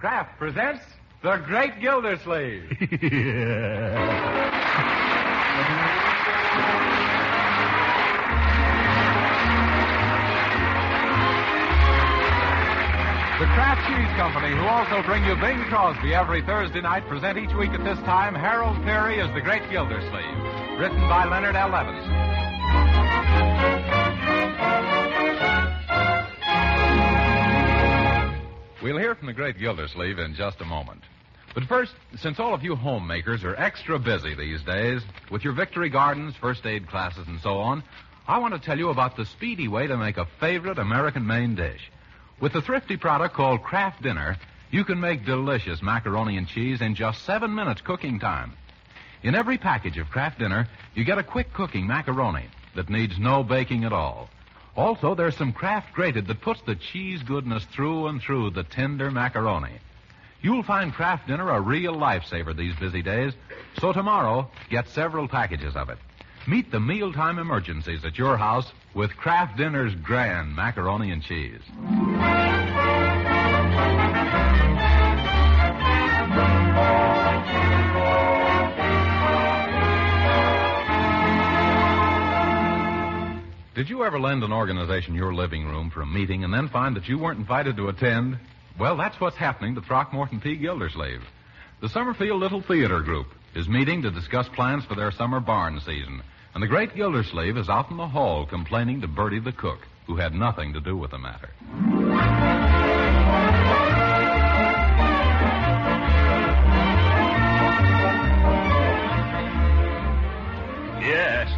Kraft presents The Great Gildersleeve. The Kraft Cheese Company, who also bring you Bing Crosby every Thursday night, present each week at this time Harold Peary as The Great Gildersleeve, written by Leonard L. Levinson. We'll hear from The Great Gildersleeve in just a moment. But first, since all of you homemakers are extra busy these days with your victory gardens, first aid classes, and so on, I want to tell you about the speedy way to make a favorite American main dish. With the thrifty product called Kraft Dinner, you can make delicious macaroni and cheese in just 7 minutes cooking time. In every package of Kraft Dinner, you get a quick cooking macaroni that needs no baking at all. Also, there's some Kraft Grated that puts the cheese goodness through and through the tender macaroni. You'll find Kraft Dinner a real lifesaver these busy days, so tomorrow, get several packages of it. Meet the mealtime emergencies at your house with Kraft Dinner's grand macaroni and cheese. Did you ever lend an organization your living room for a meeting and then find that you weren't invited to attend? Well, that's what's happening to Throckmorton P. Gildersleeve. The Summerfield Little Theater Group is meeting to discuss plans for their summer barn season, and the Great Gildersleeve is out in the hall complaining to Bertie the cook, who had nothing to do with the matter. Yes.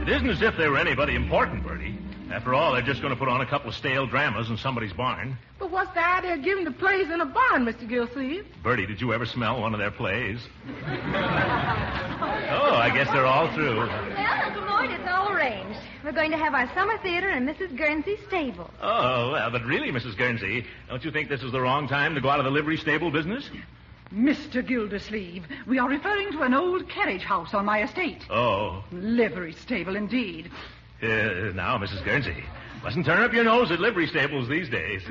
It isn't as if they were anybody important, Bertie. After all, they're just going to put on a couple of stale dramas in somebody's barn. But what's the idea of giving the plays in a barn, Mr. Gildersleeve? Bertie, did you ever smell one of their plays? Oh, I guess they're all through. Well, Uncle Lloyd, it's all arranged. We're going to have our summer theater in Mrs. Guernsey's stable. Oh, well, but really, Mrs. Guernsey, don't you think this is the wrong time to go out of the livery stable business? Mr. Gildersleeve, we are referring to an old carriage house on my estate. Oh. Livery stable, indeed. Now, Mrs. Guernsey, mustn't turn up your nose at livery stables these days.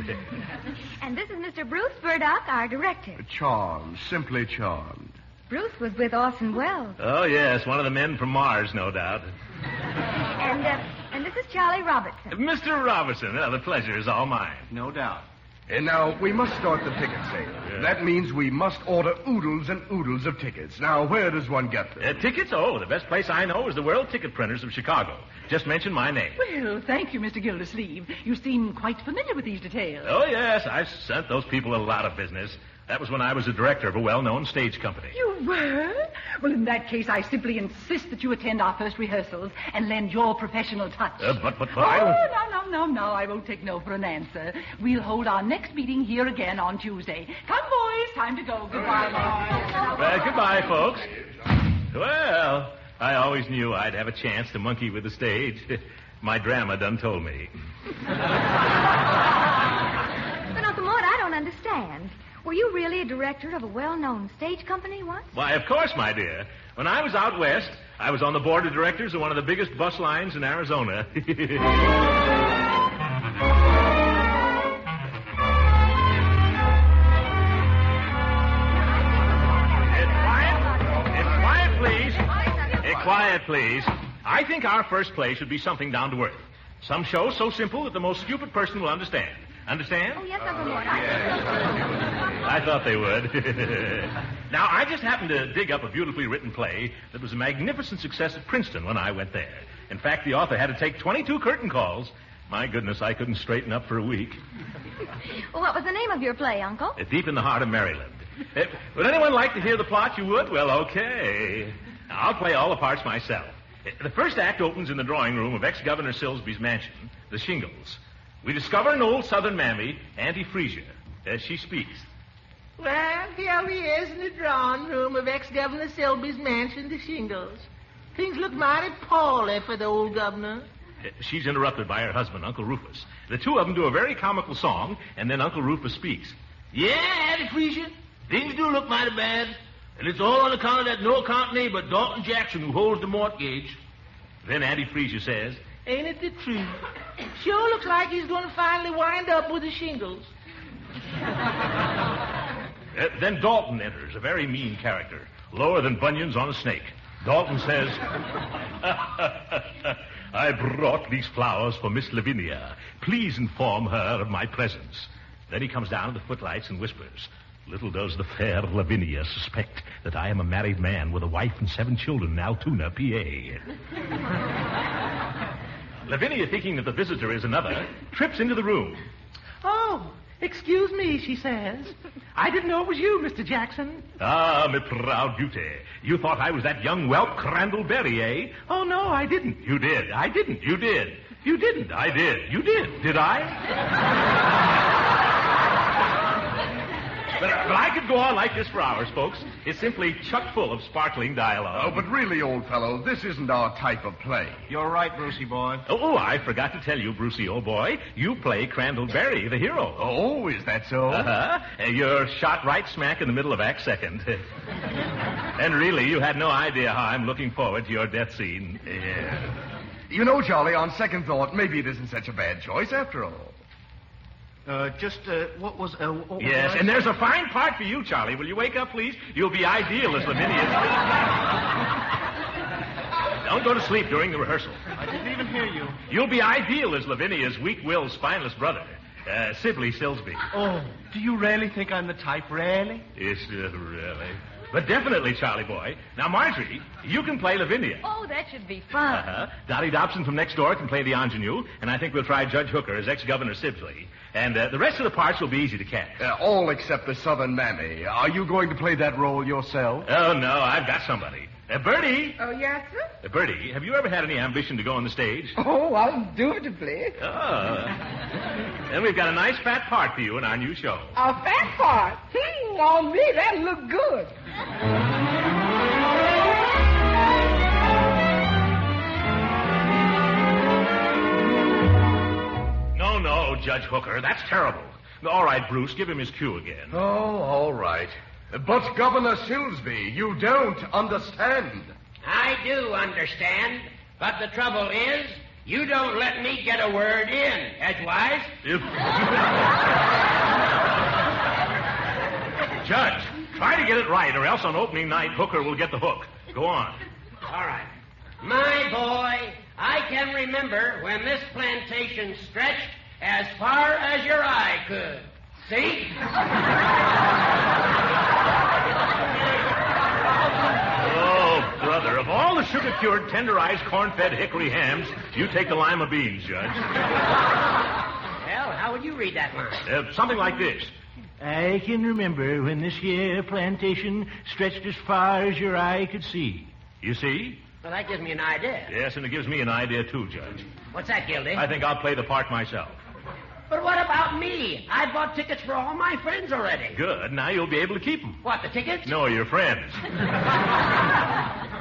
And this is Mr. Bruce Burdock, our director. Charmed, simply charmed. Bruce was with Orson Welles. Oh, yes, one of the men from Mars, no doubt. And this is Charlie Robertson. Mr. Robertson, well, the pleasure is all mine. No doubt. And now, we must start the ticket sale. Yeah. That means we must order oodles and oodles of tickets. Now, where does one get them? Tickets? Oh, the best place I know is the World Ticket Printers of Chicago. Just mention my name. Well, thank you, Mr. Gildersleeve. You seem quite familiar with these details. Oh, yes. I've sent those people a lot of business. That was when I was the director of a well-known stage company. You were? Well, in that case, I simply insist that you attend our first rehearsals and lend your professional touch. But I don't... No, I won't take no for an answer. We'll hold our next meeting here again on Tuesday. Come, boys, time to go. Goodbye, boys. Goodbye, folks. Well, I always knew I'd have a chance to monkey with the stage. My drama done told me. But, Uncle Mort, I don't understand. Were you really a director of a well-known stage company once? Why, of course, my dear. When I was out west, I was on the board of directors of one of the biggest bus lines in Arizona. Quiet, please. I think our first play should be something down to earth. Some show so simple that the most stupid person will understand. Understand? Oh, yes, Uncle Mort. I thought they would. Now, I just happened to dig up a beautifully written play that was a magnificent success at Princeton when I went there. In fact, the author had to take 22 curtain calls. My goodness, I couldn't straighten up for a week. Well, what was the name of your play, Uncle? Deep in the Heart of Maryland. Would anyone like to hear the plot? You would? Well, okay. Now, I'll play all the parts myself. The first act opens in the drawing room of ex-Governor Silsby's mansion, the Shingles. We discover an old southern mammy, Auntie Freesia, as she speaks. Well, here we is in the drawing room of ex-Governor Silsby's mansion, the Shingles. Things look mighty poorly for the old governor. She's interrupted by her husband, Uncle Rufus. The two of them do a very comical song, and then Uncle Rufus speaks. Yeah, Auntie Freesia, things do look mighty bad. And it's all on account of that no-account neighbor, Dalton Jackson, who holds the mortgage. Then Auntie Freesia says, Ain't it the truth? Sure looks like he's going to finally wind up with the Shingles. Then Dalton enters, a very mean character, lower than bunions on a snake. Dalton says, I brought these flowers for Miss Lavinia. Please inform her of my presence. Then he comes down to the footlights and whispers, little does the fair Lavinia suspect that I am a married man with a wife and 7 children in Altoona, PA. Lavinia, thinking that the visitor is another, trips into the room. Oh, excuse me, she says. I didn't know it was you, Mr. Jackson. Ah, my proud beauty. You thought I was that young whelp Crandall Berry, eh? Oh, no, I didn't. You did. I didn't. You did. You didn't. I did. You did. Did I? But I could go on like this for hours, folks. It's simply chock full of sparkling dialogue. Oh, but really, old fellow, this isn't our type of play. You're right, Brucey boy. Oh, I forgot to tell you, Brucey, old boy. You play Crandall Berry, the hero. Oh, is that so? Uh-huh. You're shot right smack in the middle of Act Second. And really, you had no idea how I'm looking forward to your death scene. Yeah. You know, Charlie, on second thought, maybe it isn't such a bad choice after all. What was... Yes, and there's a fine part for you, Charlie. Will you wake up, please? You'll be ideal as Lavinia. Don't go to sleep during the rehearsal. I didn't even hear you. You'll be ideal as Lavinia's weak-willed, spineless brother, Sibley Silsby. Oh, do you really think I'm the type, really? Yes, really. But definitely, Charlie boy. Now, Marjorie, you can play Lavinia. Oh, that should be fun. Uh-huh. Dottie Dobson from next door can play the ingenue, and I think we'll try Judge Hooker as ex-Governor Sibley. And the rest of the parts will be easy to cast. All except the Southern Mammy. Are you going to play that role yourself? Oh, no, I've got somebody. Bertie. Oh, yes, sir? Bertie, have you ever had any ambition to go on the stage? Oh, undoubtedly. Oh. Then we've got a nice fat part for you in our new show. A fat part? On me, that'll look good. No, Judge Hooker, that's terrible. All right, Bruce, give him his cue again. Oh, all right. But, Governor Silsby, you don't understand. I do understand, but the trouble is, you don't let me get a word in, Edgewise. Judge, try to get it right, or else on opening night, Hooker will get the hook. Go on. All right. My boy, I can remember when this plantation stretched as far as your eye could. See? Oh, brother, of all the sugar-cured, tenderized, corn-fed hickory hams, you take the lima beans, Judge. Well, how would you read that line? Something like this. I can remember when this here plantation stretched as far as your eye could see. You see? Well, that gives me an idea. Yes, and it gives me an idea, too, Judge. What's that, Gildy? I think I'll play the part myself. But what about me? I bought tickets for all my friends already. Good. Now you'll be able to keep them. What, the tickets? No, your friends.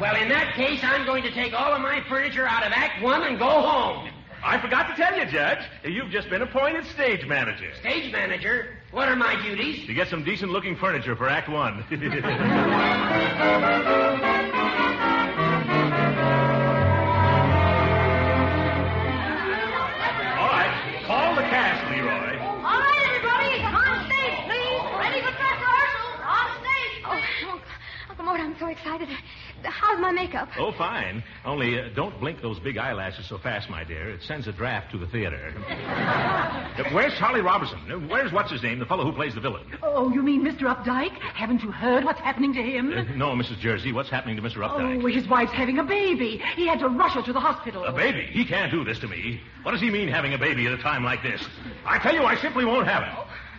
Well, in that case, I'm going to take all of my furniture out of Act 1 and go home. I forgot to tell you, Judge. You've just been appointed stage manager. Stage manager? What are my duties? To get some decent-looking furniture for Act 1. All right. Call the cast, Leroy. All right, everybody. On stage, please. Ready for dress rehearsal. On stage, please. Oh, Uncle Mort, I'm so excited. How's my makeup? Oh, fine. Only don't blink those big eyelashes so fast, my dear. It sends a draft to the theater. Where's Charlie Robertson? Where's what's-his-name, the fellow who plays the villain? Oh, you mean Mr. Updike? Haven't you heard what's happening to him? No, Mrs. Jersey. What's happening to Mr. Updike? Oh, his wife's having a baby. He had to rush her to the hospital. A baby? He can't do this to me. What does he mean, having a baby at a time like this? I tell you, I simply won't have it.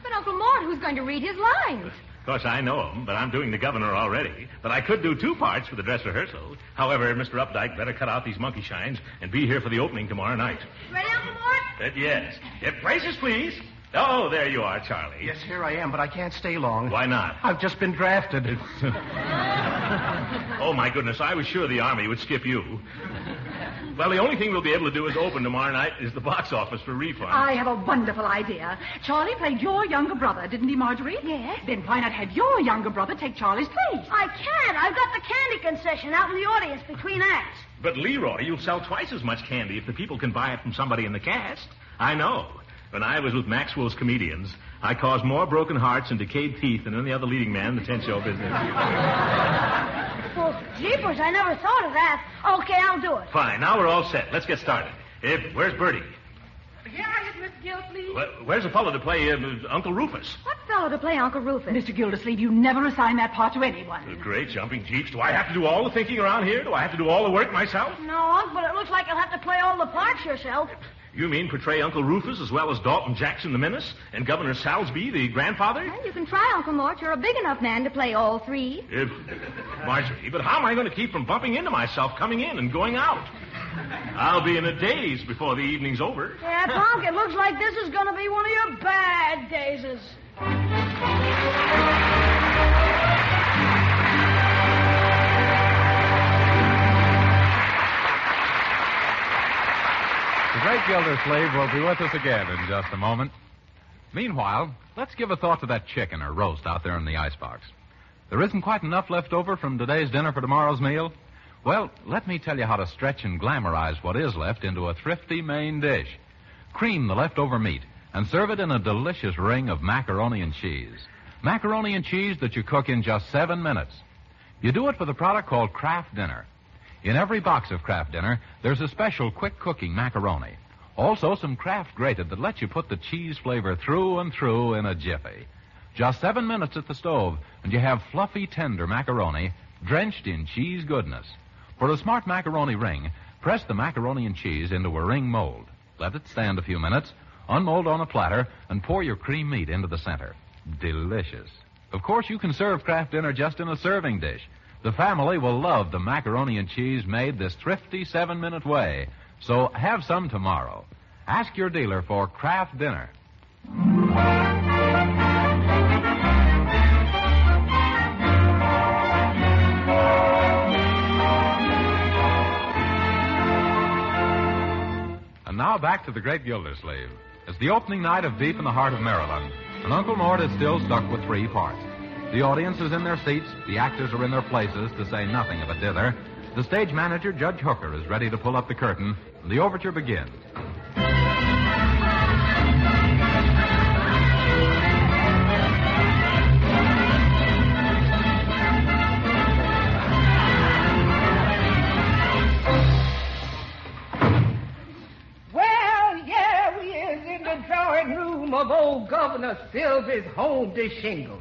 But Uncle Mort, who's going to read his lines? Of course, I know him, but I'm doing the governor already. But I could do 2 parts for the dress rehearsal. However, Mr. Updike better cut out these monkey shines and be here for the opening tomorrow night. Ready, Uncle Mort? Yes. Places, please. Oh, there you are, Charlie. Yes, here I am, but I can't stay long. Why not? I've just been drafted. Oh, my goodness, I was sure the Army would skip you. Well, the only thing we'll be able to do is open tomorrow night is the box office for refund. I have a wonderful idea. Charlie played your younger brother, didn't he, Marjorie? Yes. Then why not have your younger brother take Charlie's place? I can. I've got the candy concession out in the audience between acts. But, Leroy, you'll sell twice as much candy if the people can buy it from somebody in the cast. I know. When I was with Maxwell's comedians, I caused more broken hearts and decayed teeth than any other leading man in the tent show business. Well, jeepers, I never thought of that. Okay, I'll do it. Fine, now we're all set. Let's get started. Where's Bertie? Here I is, Mr. Gildersleeve. Where's the fellow to play Uncle Rufus? What fellow to play Uncle Rufus? Mr. Gildersleeve, you never assign that part to anyone. Great jumping jeeps. Do I have to do all the thinking around here? Do I have to do all the work myself? No, Unc, but it looks like you'll have to play all the parts yourself. You mean portray Uncle Rufus as well as Dalton Jackson the Menace and Governor Salsby the grandfather? Well, you can try, Uncle Mort. You're a big enough man to play all three. Marjorie, but how am I going to keep from bumping into myself coming in and going out? I'll be in a daze before the evening's over. Yeah, Unc, it looks like this is going to be one of your bad dazes. The great Gildersleeve will be with us again in just a moment. Meanwhile, let's give a thought to that chicken or roast out there in the icebox. There isn't quite enough left over from today's dinner for tomorrow's meal? Well, let me tell you how to stretch and glamorize what is left into a thrifty main dish. Cream the leftover meat and serve it in a delicious ring of macaroni and cheese. Macaroni and cheese that you cook in just 7 minutes. You do it with a product called Kraft Dinner. In every box of Kraft Dinner, there's a special quick-cooking macaroni. Also, some Kraft grated that lets you put the cheese flavor through and through in a jiffy. Just 7 minutes at the stove, and you have fluffy, tender macaroni drenched in cheese goodness. For a smart macaroni ring, press the macaroni and cheese into a ring mold. Let it stand a few minutes, unmold on a platter, and pour your cream meat into the center. Delicious. Of course, you can serve Kraft Dinner just in a serving dish. The family will love the macaroni and cheese made this thrifty 7-minute way. So have some tomorrow. Ask your dealer for Kraft Dinner. And now back to the great Gildersleeve. It's the opening night of Deep in the Heart of Maryland, and Uncle Mort is still stuck with 3 parts. The audience is in their seats, the actors are in their places, to say nothing of a dither. The stage manager, Judge Hooker, is ready to pull up the curtain, and the overture begins. Well, yeah, we is in the drawing room of old Governor Silver's home to Shingles.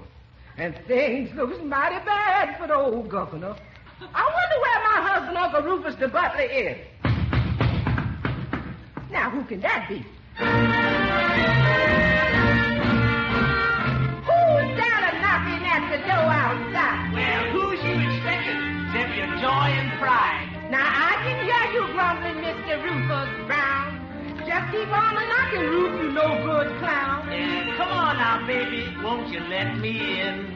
And things looks mighty bad for the old governor. I wonder where my husband, Uncle Rufus the butler, is. Now, who can that be? Who's down and knocking at the door outside? Well, who's you expecting? Except your joy and pride. Now, I can hear you grumbling, Mr. Rufus Brown. Just keep on knocking, Ruf, you no-good clown. Come on now, baby. Won't you let me in?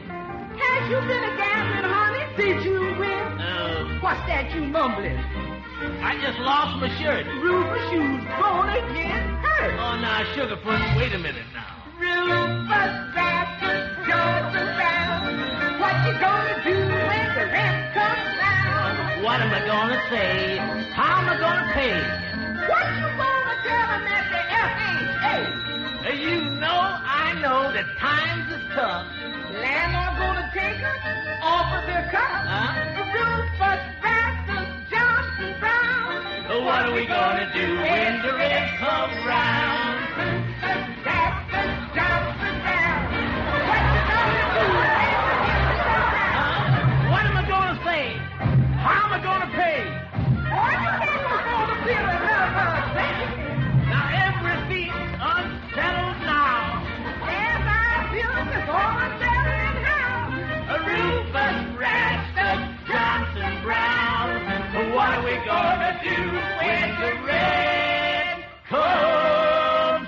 Has you been a gambling, honey? Did you win? What's that you mumbling? I just lost my shirt. Rufus, you's gonna get hurt. Oh, now, Sugarfoot, wait a minute now. Rufus Baptist, Georgia Brown. What you gonna do when the rent comes down? What am I gonna say? How am I gonna pay? What you gonna tell them at the FHA? You know, I know that times is tough. Landlord gonna take her off of their cup. Rufus Baptist, Johnson Brown. What are we gonna do when the rent comes round? Rufus Baptist, Johnson Brown. What you gonna do when the rent comes round? What am I gonna say? How am I gonna pay? What you think we're gonna feel another thing? Now everything's unsettled now. As I feel it's all unsettled now. Rufus Rastus Johnson Brown. What are we gonna do when the rent comes round?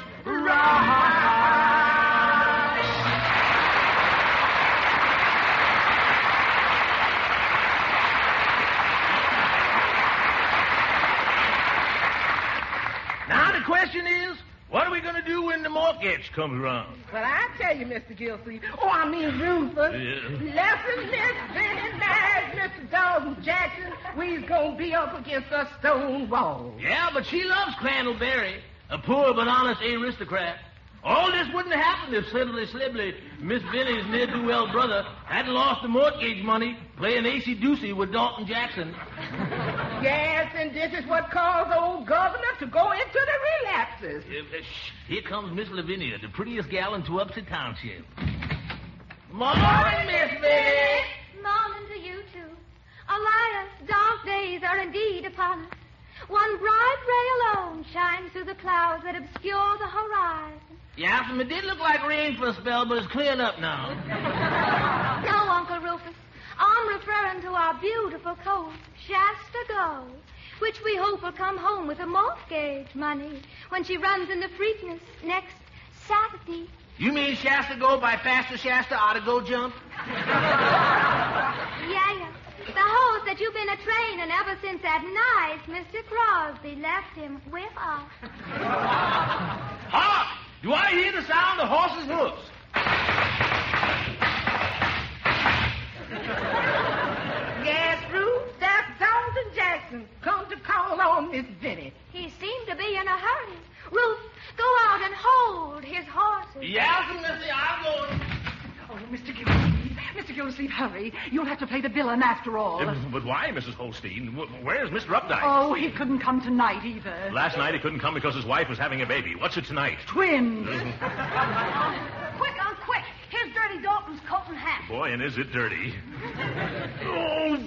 Now the question is, what are we going to do when the mortgage comes around? Well, I tell you, Mr. Gilsey. Rufus. Lessons, Miss Benny Nash, Mr. Dalton Jackson, we's gonna be up against a stone wall. Yeah, but she loves Crandallberry, a poor but honest aristocrat. All this wouldn't have happened if Slibbly, Miss Vinnie's ne'er-do-well brother, hadn't lost the mortgage money playing acey-deucey with Dalton Jackson. Yes, and this is what caused old governor to go into the relapses. Here comes Miss Lavinia, the prettiest gal in Tewupsy Township. Morning, Miss Vinnie. Morning to you, too. Alas, dark days are indeed upon us. One bright ray alone shines through the clouds that obscure the horizon. Yeah, it did look like rain for a spell, but it's cleared up now. No, Uncle Rufus. I'm referring to our beautiful coast, Shasta Gold, which we hope will come home with the mortgage money when she runs into Freakness next Saturday. You mean Shasta Gold by Pastor Shasta ought to go jump? Yeah. The horse that you've been a-training ever since that night Mr. Crosby left him with us. Hark! Do I hear the sound of horses' hoofs? Yes, Ruth, that's Dalton Jackson come to call on Miss Vinnie. He seemed to be in a hurry. Ruth, go out and hold his horses. Yes, Missy, I'm going. Oh, Mr. Gildersleeve. Mr. Gildersleeve, hurry. You'll have to play the villain after all. But why, Mrs. Holstein? Where's Mr. Updike? Oh, he couldn't come tonight either. Last night he couldn't come because his wife was having a baby. What's it tonight? Twins. Quick, quick. Here's Dirty Dalton's coat and hat. Boy, and is it dirty. Oh.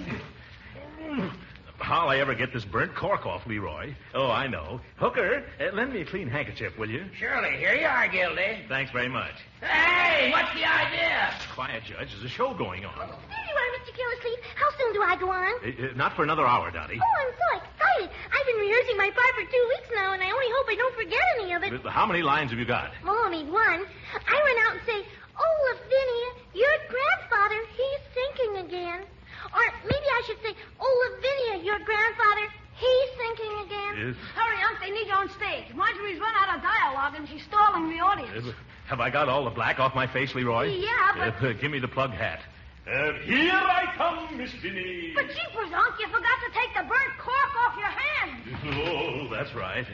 How'll I ever get this burnt cork off, Leroy? Oh, I know. Hooker, lend me a clean handkerchief, will you? Surely. Here you are, Gildy. Thanks very much. Hey, what's the idea? Quiet, Judge. There's a show going on. There you are, Mr. Gildersleeve. How soon do I go on? Not for another hour, Dottie. Oh, I'm so excited. I've been rehearsing my part for 2 weeks now, and I only hope I don't forget any of it. How many lines have you got? Oh, only one. I run out and say, "Oh, Lavinia, your grandfather, he's sinking again." Or maybe I should say, "Oh, Lavinia, your grandfather, he's sinking again." Yes. Hurry, Unc, they need you on stage. Marjorie's run out of dialogue, and she's stalling the audience. Have I got all the black off my face, Leroy? Yeah, but... Give me the plug hat. Here I come, Miss Vinnie. But jeepers, Unc, you forgot to take the burnt cork off your hand. Oh, that's right.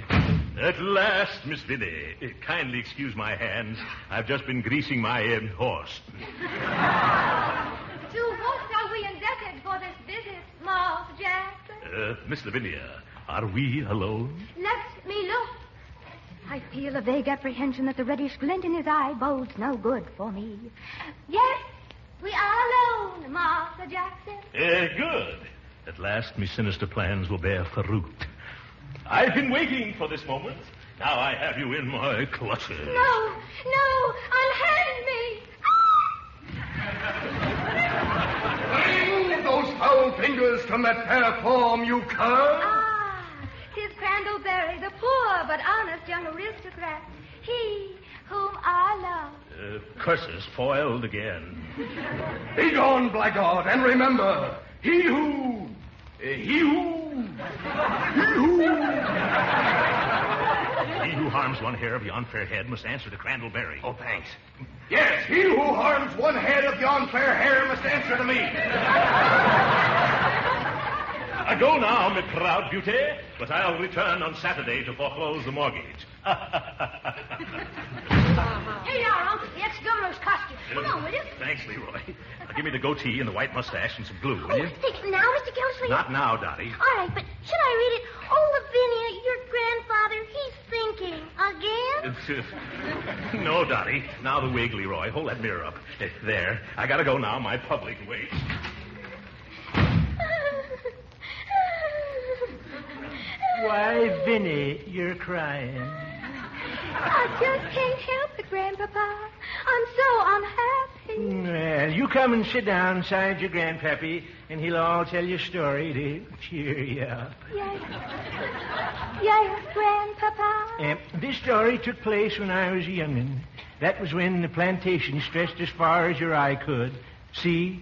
At last, Miss Vinnie. Kindly excuse my hands. I've just been greasing my horse. To what are we indebted for this visit, Miles Jackson? Miss Lavinia, are we alone? Let me look. I feel a vague apprehension that the reddish glint in his eye bodes no good for me. Yes, we are alone, Master Jackson. Good. At last, me sinister plans will bear fruit. I've been waiting for this moment. Now I have you in my clutches. No, unhand me. Remove those foul fingers from that fair form, you cur! Ah, 'tis Crandallberry, the poor but honest young aristocrat. He whom I love. Curses foiled again. Begone, blackguard, and remember, he who harms one hair of yon fair head must answer to Crandallberry. Oh, thanks. Yes, he who harms one head of yon fair hair must answer to me. I go now, my proud beauty, but I'll return on Saturday to foreclose the mortgage. Here you are, Unc, the ex-governor's costume. Come on, will you? Thanks, Leroy. Now, give me the goatee and the white mustache and some glue, will you? Say it now, Mr. Gildersleeve. Not now, Dottie. All right, but should I read it? "Oh, Lavinia, your grandfather, he's thinking again." No, Dottie. Now the wig, Leroy. Hold that mirror up. There. I gotta go now. My public waits. Why, Vinnie, you're crying. I just can't help it, Grandpapa. I'm so unhappy. Well, you come and sit down beside your grandpappy, and he'll all tell you a story to cheer you up. Yes, Grandpapa. This story took place when I was a young'un. That was when the plantation stretched as far as your eye could. See?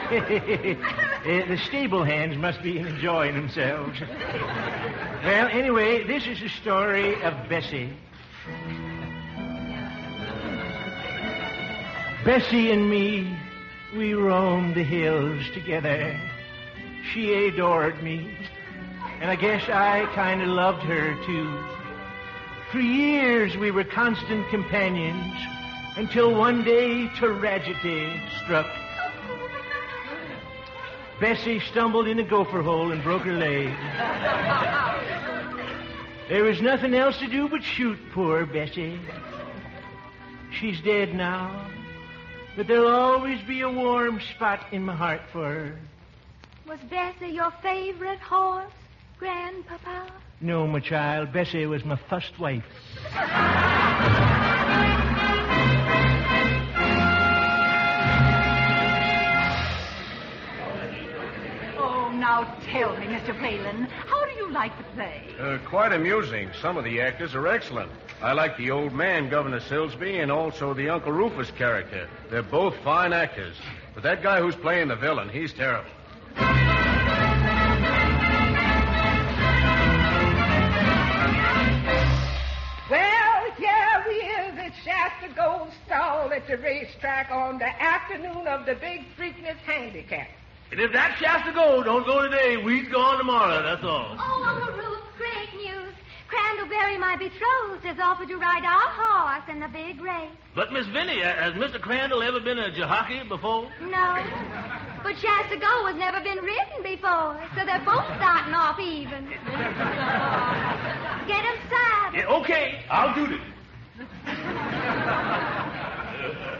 The stable hands must be enjoying themselves. Well, anyway, this is the story of Bessie. Bessie and me We roamed the hills together. She adored me. And I guess I kind of loved her, too. For years we were constant companions until one day tragedy struck. Bessie stumbled in a gopher hole and broke her leg. There was nothing else to do but shoot poor Bessie. She's dead now, but there'll always be a warm spot in my heart for her. Was Bessie your favorite horse, Grandpapa? No, my child. Bessie was my first wife. Oh, now tell me, Mr. Palin, how do you like the play? Quite amusing. Some of the actors are excellent. I like the old man, Governor Silsby, and also the Uncle Rufus character. They're both fine actors. But that guy who's playing the villain, he's terrible. Well, here we is at Shasta Gold Stall at the racetrack on the afternoon of the Big Freakness Handicap. And if that Shasta Gold don't go today, we's gone tomorrow, that's all. Oh, Uncle Ruth, great news. Crandallberry, my betrothed, has offered to ride our horse in the big race. But, Miss Vinnie, has Mr. Crandall ever been a jockey before? No. But Shasta Gold has never been ridden before, so they're both starting off even. Get him saddled. Yeah, okay, I'll do this.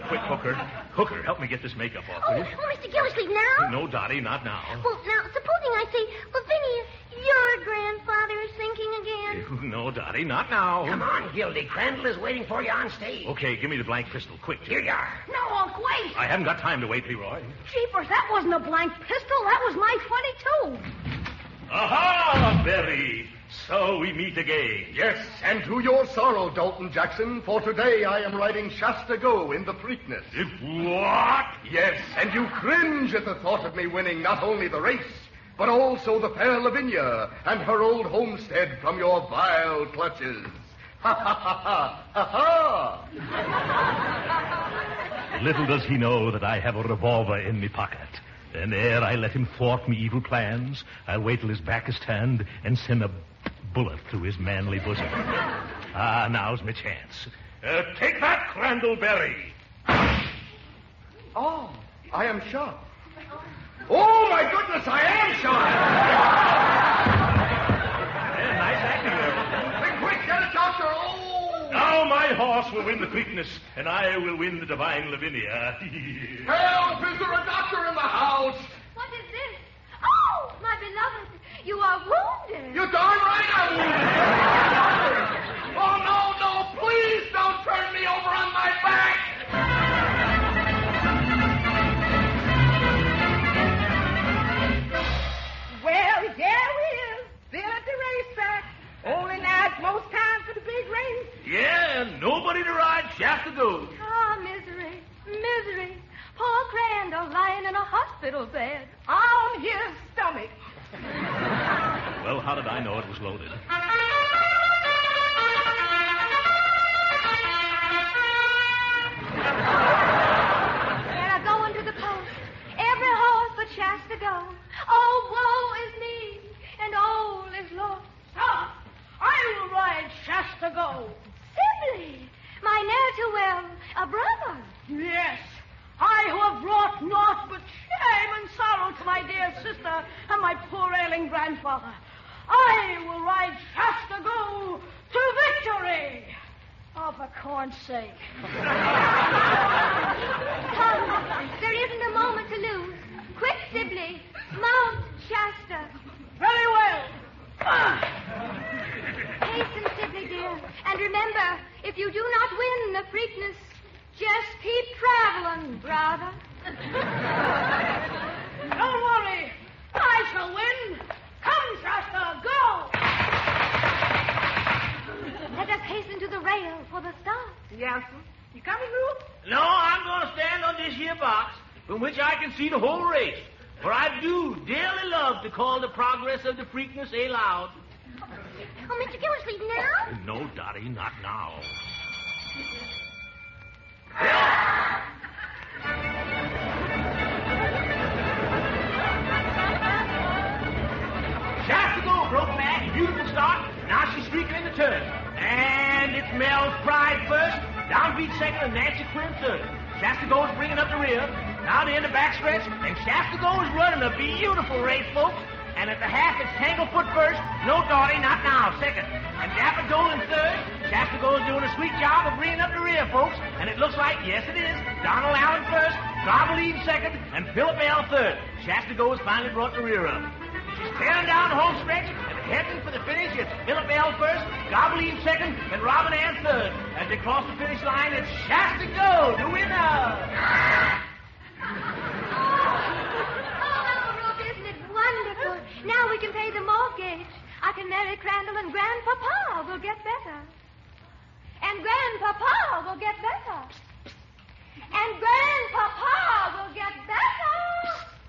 Quick, Hooker. Hooker, help me get this makeup off, will you? Oh, Mr. Gildersleeve, now? No, Dottie, not now. Well, now, supposing I say, Lavinia, your grandfather is thinking again. No, Dottie, not now. Come on, Gildy. Crandall is waiting for you on stage. Okay, give me the blank pistol, quick. Here you are. No, Uncle, wait. I haven't got time to wait, Leroy. Jeepers, that wasn't a blank pistol. That was my .22. Aha, Berry. So we meet again. Yes, and to your sorrow, Dalton Jackson, for today I am riding Shasta Go in the Preakness. What? Yes, and you cringe at the thought of me winning not only the race, but also the fair Lavinia and her old homestead from your vile clutches. Ha, ha, ha, ha, ha, ha. Little does he know that I have a revolver in me pocket. And ere I let him thwart me evil plans, I'll wait till his back is turned and send a bullet through his manly bosom. Ah, now's my chance. Take that, Crandallberry. Oh, I am shot. Oh, my goodness, I am shot. Nice acting there. Quick, get a doctor. Oh! Now my horse will win the Preakness, and I will win the divine Lavinia. Help! Is there a doctor in the house? What is this? Oh, my beloved, you are wounded. You're darn right I'm wounded. Oh, no, please don't turn me over on my back. Well, here we is, still at the racetrack. Only now it's most time for the big race. Yeah, and nobody to ride Shasta Gold. Ah, misery, misery. Poor Crandall lying in a hospital bed. On his stomach. Well, how did I know it was loaded? And I go into the post. Every horse but Shasta Gold. Oh, woe is me, and all is lost. Stop. I will ride Shasta Gold. Sibley, my ne'er-to-well, a brother. Yes. I who have brought naught but shame and sorrow to my dear sister and my poor ailing grandfather. I will ride Shasta Go to victory. Oh, for corn's sake. Come, there isn't a moment to lose. Quick, Sibley, mount Shasta. Very well. Hasten, Sibley, dear. And remember, if you do not win the Preakness, just keep traveling, brother. Don't worry. I shall win. Come, Shasta, go. Let us hasten to the rail for the start. Yes, sir. You coming, Ruth? No, I'm going to stand on this here box from which I can see the whole race. For I do dearly love to call the progress of the Preakness aloud. Oh, Mr. Gildersleeve, now? No, Dottie, not now. turn. And it's Mel's Pride first. Downbeat second and Nancy Quinn third. Shasta goes bringing up the rear. Now to end the backstretch. And Shasta goes running a beautiful race, folks. And at the half, it's Tanglefoot first. No, Dottie, not now, second. And Dapper Dolan third. Shasta goes doing a sweet job of bringing up the rear, folks. And it looks like, yes, it is, Donald Allen first, Gobbledean second, and Philip L. third. Shasta goes finally brought the rear up. She's tearing down the home stretch, and heading for the finish, it's Philip L. first, Gobbledean second, and Robin Ann third. As they cross the finish line, it's Shasta Go, the winner. Wonderful. Now we can pay the mortgage. I can marry Crandall and Grandpapa will get better. And Grandpapa will get better. And Grandpapa will get better.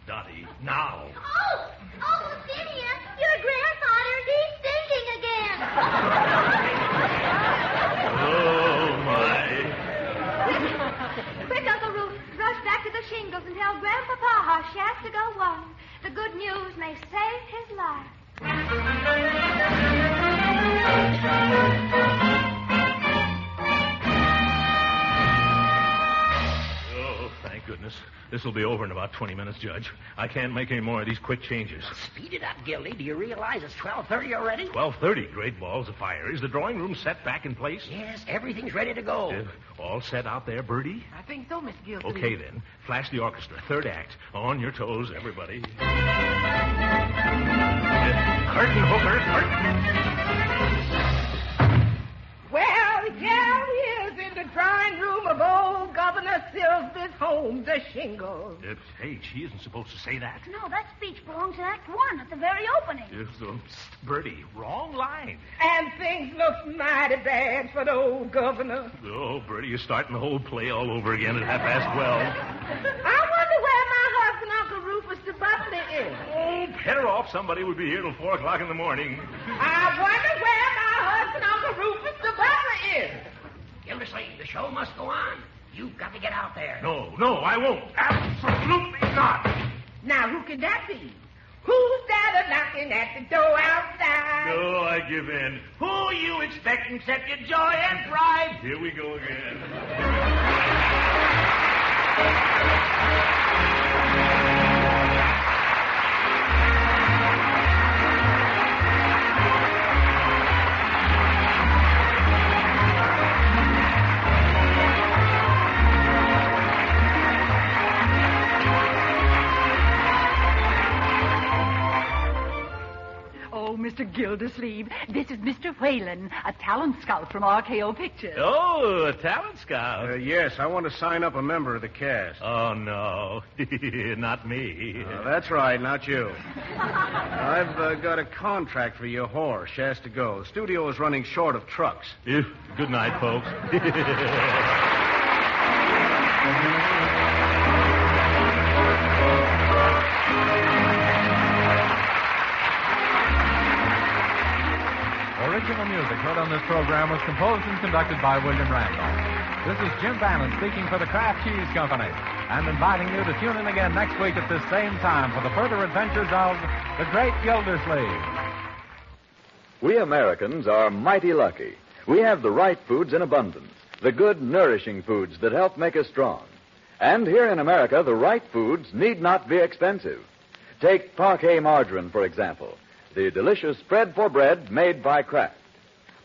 Dottie, now. Oh, Phineas, your grandfather, he's thinking again. Oh, my. Quick, Uncle Rufus, rush back to the shingles and tell Grandpapa how Shasta Go won. The good news may save his life. Oh, thank goodness. This will be over in about 20 minutes, Judge. I can't make any more of these quick changes. Speed it up, Gildy. Do you realize it's 12:30 already? 12:30, great balls of fire. Is the drawing room set back in place? Yes, everything's ready to go. All set out there, Bertie? I think so, Miss Gildy. Okay, then. Flash the orchestra. Third act. On your toes, everybody. Curtain, Hooker, curtain. Well, here he is in the drawing room of old Governor Silsby's home, the shingles. Hey, she isn't supposed to say that. No, that speech belongs in Act 1 at the very opening. Bertie, wrong line. And things look mighty bad for the old governor. Oh, Bertie, you're starting the whole play all over again at 12:30. I wonder where my husband, Uncle Rufus the butler, is. Oh, better off somebody would be here till 4 o'clock in the morning. I wonder where my husband, Uncle Rufus the butler, is. Gildersleeve, the show must go on. You've got to get out there. No, I won't. Absolutely not. Now, who can that be? Who's that a-knocking at the door outside? No, I give in. Who you expecting except your joy and pride? Here we go again. Mr. Gildersleeve, this is Mr. Whalen, a talent scout from RKO Pictures. Oh, a talent scout. Yes, I want to sign up a member of the cast. Oh, no. Not me. That's right, not you. I've got a contract for your horse, Shasta Go. The studio is running short of trucks. Good night, folks. Original music heard on this program was composed and conducted by William Randolph. This is Jim Bannon speaking for the Kraft Cheese Company and inviting you to tune in again next week at this same time for the further adventures of the Great Gildersleeve. We Americans are mighty lucky. We have the right foods in abundance, the good, nourishing foods that help make us strong. And here in America, the right foods need not be expensive. Take Parquet margarine, for example. The delicious spread for bread made by Kraft.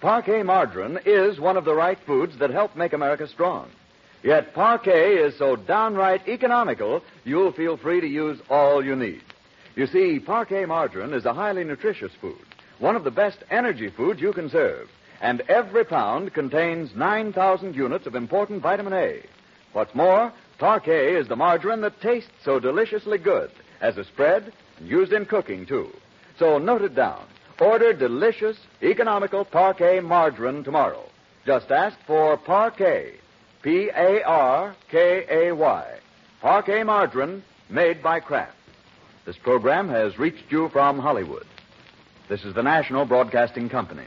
Parquet margarine is one of the right foods that help make America strong. Yet Parquet is so downright economical, you'll feel free to use all you need. You see, Parquet margarine is a highly nutritious food, one of the best energy foods you can serve, and every pound contains 9,000 units of important vitamin A. What's more, Parquet is the margarine that tastes so deliciously good as a spread and used in cooking, too. So note it down. Order delicious, economical Parquet margarine tomorrow. Just ask for Parquet, P-A-R-K-A-Y. Parquet margarine made by Kraft. This program has reached you from Hollywood. This is the National Broadcasting Company.